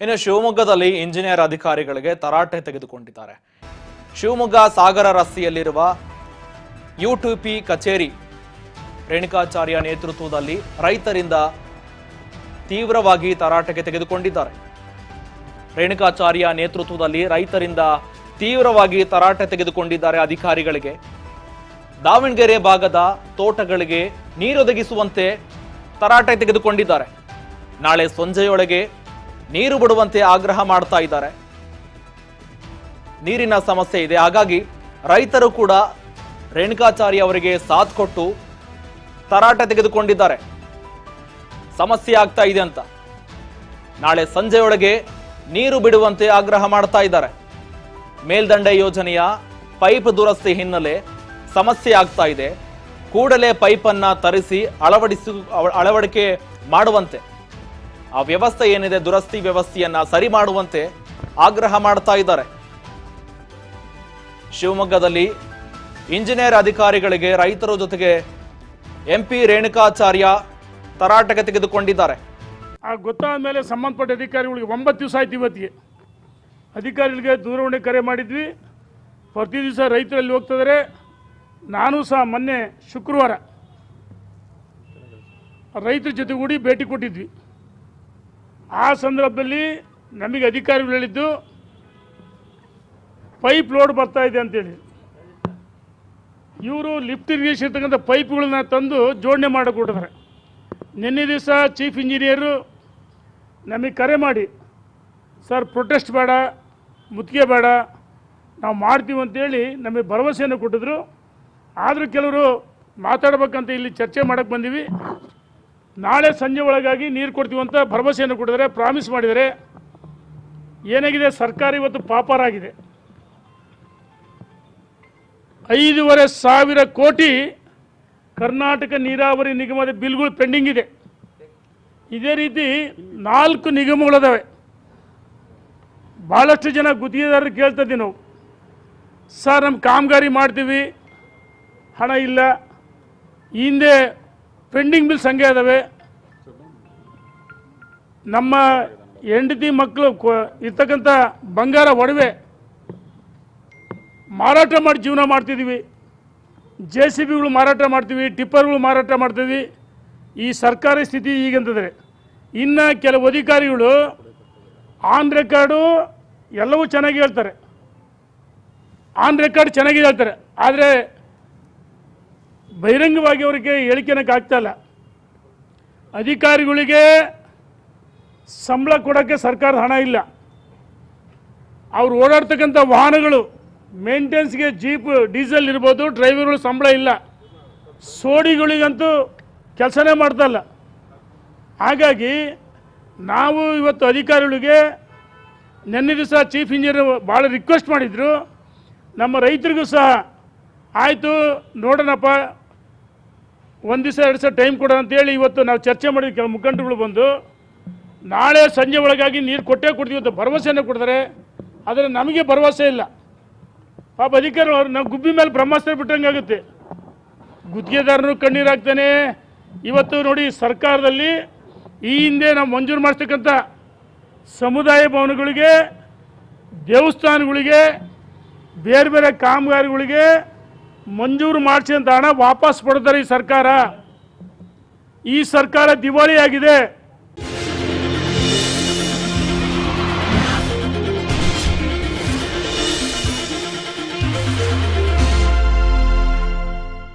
ಇನ್ನು ಶಿವಮೊಗ್ಗದಲ್ಲಿ ಇಂಜಿನಿಯರ್ ಅಧಿಕಾರಿಗಳಿಗೆ ತರಾಟೆ ತೆಗೆದುಕೊಂಡಿದ್ದಾರೆ. ಶಿವಮೊಗ್ಗ ಸಾಗರ ರಸ್ತೆಯಲ್ಲಿರುವ ಯುಟಿಪಿ ಕಚೇರಿ ರೇಣುಕಾಚಾರ್ಯ ನೇತೃತ್ವದಲ್ಲಿ ರೈತರಿಂದ ತೀವ್ರವಾಗಿ ತರಾಟೆಗೆ ತೆಗೆದುಕೊಂಡಿದ್ದಾರೆ. ರೇಣುಕಾಚಾರ್ಯ ನೇತೃತ್ವದಲ್ಲಿ ರೈತರಿಂದ ತೀವ್ರವಾಗಿ ತರಾಟೆ ತೆಗೆದುಕೊಂಡಿದ್ದಾರೆ ಅಧಿಕಾರಿಗಳಿಗೆ. ದಾವಣಗೆರೆ ಭಾಗದ ತೋಟಗಳಿಗೆ ನೀರೊದಗಿಸುವಂತೆ ತರಾಟೆ ತೆಗೆದುಕೊಂಡಿದ್ದಾರೆ. ನಾಳೆ ಸಂಜೆಯೊಳಗೆ ನೀರು ಬಿಡುವಂತೆ ಆಗ್ರಹ ಮಾಡ್ತಾ ಇದ್ದಾರೆ. ನೀರಿನ ಸಮಸ್ಯೆ ಇದೆ, ಹಾಗಾಗಿ ರೈತರು ಕೂಡ ರೇಣುಕಾಚಾರ್ಯ ಅವರಿಗೆ ಸಾಥ್ ಕೊಟ್ಟು ತರಾಟೆ ತೆಗೆದುಕೊಂಡಿದ್ದಾರೆ. ಸಮಸ್ಯೆ ಆಗ್ತಾ ಇದೆ ಅಂತ ನಾಳೆ ಸಂಜೆಯೊಳಗೆ ನೀರು ಬಿಡುವಂತೆ ಆಗ್ರಹ ಮಾಡ್ತಾ ಇದ್ದಾರೆ. ಮೇಲ್ದಂಡೆ ಯೋಜನೆಯ ಪೈಪ್ ದುರಸ್ತಿ ಹಿನ್ನೆಲೆ ಸಮಸ್ಯೆ ಆಗ್ತಾ ಇದೆ. ಕೂಡಲೇ ಪೈಪನ್ನು ತರಿಸಿ ಅಳವಡಿಕೆ ಮಾಡುವಂತೆ, ಆ ವ್ಯವಸ್ಥೆ ಏನಿದೆ ದುರಸ್ತಿ ವ್ಯವಸ್ಥೆಯನ್ನ ಸರಿ ಮಾಡುವಂತೆ ಆಗ್ರಹ ಮಾಡ್ತಾ ಇದ್ದಾರೆ. ಶಿವಮೊಗ್ಗದಲ್ಲಿ ಇಂಜಿನಿಯರ್ ಅಧಿಕಾರಿಗಳಿಗೆ ರೈತರ ಜೊತೆಗೆ ಎಂಪಿ ರೇಣುಕಾಚಾರ್ಯ ತರಾಟೆಗೆ ತೆಗೆದುಕೊಂಡಿದ್ದಾರೆ. ಗೊತ್ತಾದ ಮೇಲೆ ಸಂಬಂಧಪಟ್ಟ ಅಧಿಕಾರಿಗಳಿಗೆ 9 ದಿವಸ ಆಯ್ತು. ಇವತ್ತಿಗೆ ಅಧಿಕಾರಿಗಳಿಗೆ ದೂರವಾಣಿ ಕರೆ ಮಾಡಿದ್ವಿ. ಪ್ರತಿ ದಿವಸ ರೈತರಲ್ಲಿ ಹೋಗ್ತಿದ್ದಾರೆ. ನಾನು ಸಹ ಮೊನ್ನೆ ಶುಕ್ರವಾರ ರೈತರ ಜೊತೆಗೂಡಿ ಭೇಟಿ ಕೊಟ್ಟಿದ್ವಿ. ಆ ಸಂದರ್ಭದಲ್ಲಿ ನಮಗೆ ಅಧಿಕಾರಿಗಳು ಹೇಳಿದ್ದು ಪೈಪ್ ಲೋಡ್ ಬರ್ತಾ ಇದೆ ಅಂತೇಳಿ. ಇವರು ಲಿಫ್ಟ್ ಇರಿಗೇಷನ್ ಇರ್ತಕ್ಕಂಥ ಪೈಪ್ಗಳನ್ನ ತಂದು ಜೋಡಣೆ ಮಾಡಿಕೊಟ್ಟಿದ್ದಾರೆ. ನಿನ್ನೆ ದಿವಸ ಚೀಫ್ ಇಂಜಿನಿಯರು ನಮಗೆ ಕರೆ ಮಾಡಿ, ಸರ್ ಪ್ರೊಟೆಸ್ಟ್ ಬೇಡ, ಮುತ್ತಿಗೆ ಬೇಡ, ನಾವು ಮಾಡ್ತೀವಿ ಅಂತೇಳಿ ನಮಗೆ ಭರವಸೆಯನ್ನು ಕೊಟ್ಟಿದ್ರು. ಆದರೂ ಕೆಲವರು ಮಾತಾಡ್ಬೇಕಂತ ಇಲ್ಲಿ ಚರ್ಚೆ ಮಾಡೋಕ್ಕೆ ಬಂದೀವಿ. ನಾಳೆ ಸಂಜೆ ಒಳಗಾಗಿ ನೀರು ಕೊಡ್ತೀವಿ ಅಂತ ಭರವಸೆಯನ್ನು ಕೊಟ್ಟಿದ್ದಾರೆ, ಪ್ರಾಮಿಸ್ ಮಾಡಿದ್ದಾರೆ. ಏನಾಗಿದೆ, ಸರ್ಕಾರ ಇವತ್ತು ಪಾಪರಾಗಿದೆ. 5,500 ಕೋಟಿ ಕರ್ನಾಟಕ ನೀರಾವರಿ ನಿಗಮದ ಬಿಲ್ಗಳು ಪೆಂಡಿಂಗ್ ಇದೆ. ಇದೇ ರೀತಿ 4 ನಿಗಮಗಳಿದಾವೆ. ಭಾಳಷ್ಟು ಜನ ಗುತ್ತಿಗೆದಾರರು ಕೇಳ್ತಾ ಇದ್ದೀವಿ ನಾವು, ಸರ್ ನಮ್ಮ ಕಾಮಗಾರಿ ಮಾಡ್ತೀವಿ, ಹಣ ಇಲ್ಲ, ಹಿಂದೆ ಪೆಂಡಿಂಗ್ ಬಿಲ್ಸ್ ಹಂಗೆ ಇದ್ದಾವೆ, ನಮ್ಮ ಹೆಂಡತಿ ಮಕ್ಕಳು ಇರ್ತಕ್ಕಂಥ ಬಂಗಾರ ಒಡವೆ ಮಾರಾಟ ಮಾಡಿ ಜೀವನ ಮಾಡ್ತಿದ್ದೀವಿ, JCBಗಳು ಮಾರಾಟ ಮಾಡ್ತೀವಿ, ಟಿಪ್ಪರ್ಗಳು ಮಾರಾಟ ಮಾಡ್ತೀವಿ. ಈ ಸರ್ಕಾರಿ ಸ್ಥಿತಿ ಈಗಂತಂದರೆ ಇನ್ನು ಕೆಲವು ಅಧಿಕಾರಿಗಳು ಆನ್ ರೆಕಾರ್ಡು ಎಲ್ಲವೂ ಚೆನ್ನಾಗಿ ಹೇಳ್ತಾರೆ, ಆನ್ ರೆಕಾರ್ಡ್ ಚೆನ್ನಾಗಿ ಹೇಳ್ತಾರೆ, ಆದರೆ ಬಹಿರಂಗವಾಗಿ ಅವರಿಗೆ ಹೇಳಿಕೆನಕ್ಕೆ ಆಗ್ತಾಯಿಲ್ಲ. ಅಧಿಕಾರಿಗಳಿಗೆ ಸಂಬಳ ಕೊಡೋಕ್ಕೆ ಸರ್ಕಾರದ ಹಣ ಇಲ್ಲ. ಅವ್ರು ಓಡಾಡ್ತಕ್ಕಂಥ ವಾಹನಗಳು ಮೇಂಟೆನೆನ್ಸ್ಗೆ ಜೀಪ್ ಡೀಸೆಲ್ ಇರ್ಬೋದು, ಡ್ರೈವರ್ಗಳು ಸಂಬಳ ಇಲ್ಲ, ಸೋಡಿಗಳಿಗಂತೂ ಕೆಲಸನೇ ಮಾಡ್ತಾಯಿಲ್ಲ. ಹಾಗಾಗಿ ನಾವು ಇವತ್ತು ಅಧಿಕಾರಿಗಳಿಗೆ ನಿನ್ನೆ ದಿವಸ ಚೀಫ್ ಇಂಜಿನಿಯರ್ ಭಾಳ ರಿಕ್ವೆಸ್ಟ್ ಮಾಡಿದರು. ನಮ್ಮ ರೈತರಿಗೂ ಸಹ ಆಯಿತು ನೋಡೋಣಪ್ಪ, 1 ದಿವಸ 2 ದಿವಸ ಟೈಮ್ ಕೊಡೋಣ ಅಂತೇಳಿ ಇವತ್ತು ನಾವು ಚರ್ಚೆ ಮಾಡಿದ್ವಿ. ಕೆಲವು ಮುಖಂಡರುಗಳು ಬಂದು ನಾಳೆ ಸಂಜೆ ಒಳಗಾಗಿ ನೀರು ಕೊಟ್ಟೇ ಕೊಡ್ತೀವಿ ಅಂತ ಭರವಸೆಯನ್ನು ಕೊಡ್ತಾರೆ. ಆದರೆ ನಮಗೆ ಭರವಸೆ ಇಲ್ಲ. ಪಾಪ ಅಧಿಕಾರಿಗಳು ನಾವು ಗುಬ್ಬಿ ಮೇಲೆ ಬ್ರಹ್ಮಾಸ್ತ್ರ ಬಿಟ್ಟಂಗೆ ಆಗುತ್ತೆ. ಗುತ್ತಿಗೆದಾರನು ಕಣ್ಣೀರಾಗ್ತಾನೆ. ಇವತ್ತು ನೋಡಿ, ಸರ್ಕಾರದಲ್ಲಿ ಈ ಹಿಂದೆ ನಾವು ಮಂಜೂರು ಮಾಡಿಸ್ತಕ್ಕಂಥ ಸಮುದಾಯ ಭವನಗಳಿಗೆ, ದೇವಸ್ಥಾನಗಳಿಗೆ, ಬೇರೆ ಬೇರೆ ಕಾಮಗಾರಿಗಳಿಗೆ ಮಂಜೂರು ಮಾಡಿಸಿದಂಥ ಹಣ ವಾಪಸ್ ಪಡ್ತಾರೆ ಈ ಸರ್ಕಾರ. ಈ ಸರ್ಕಾರ ದಿವಾಳಿಯಾಗಿದೆ.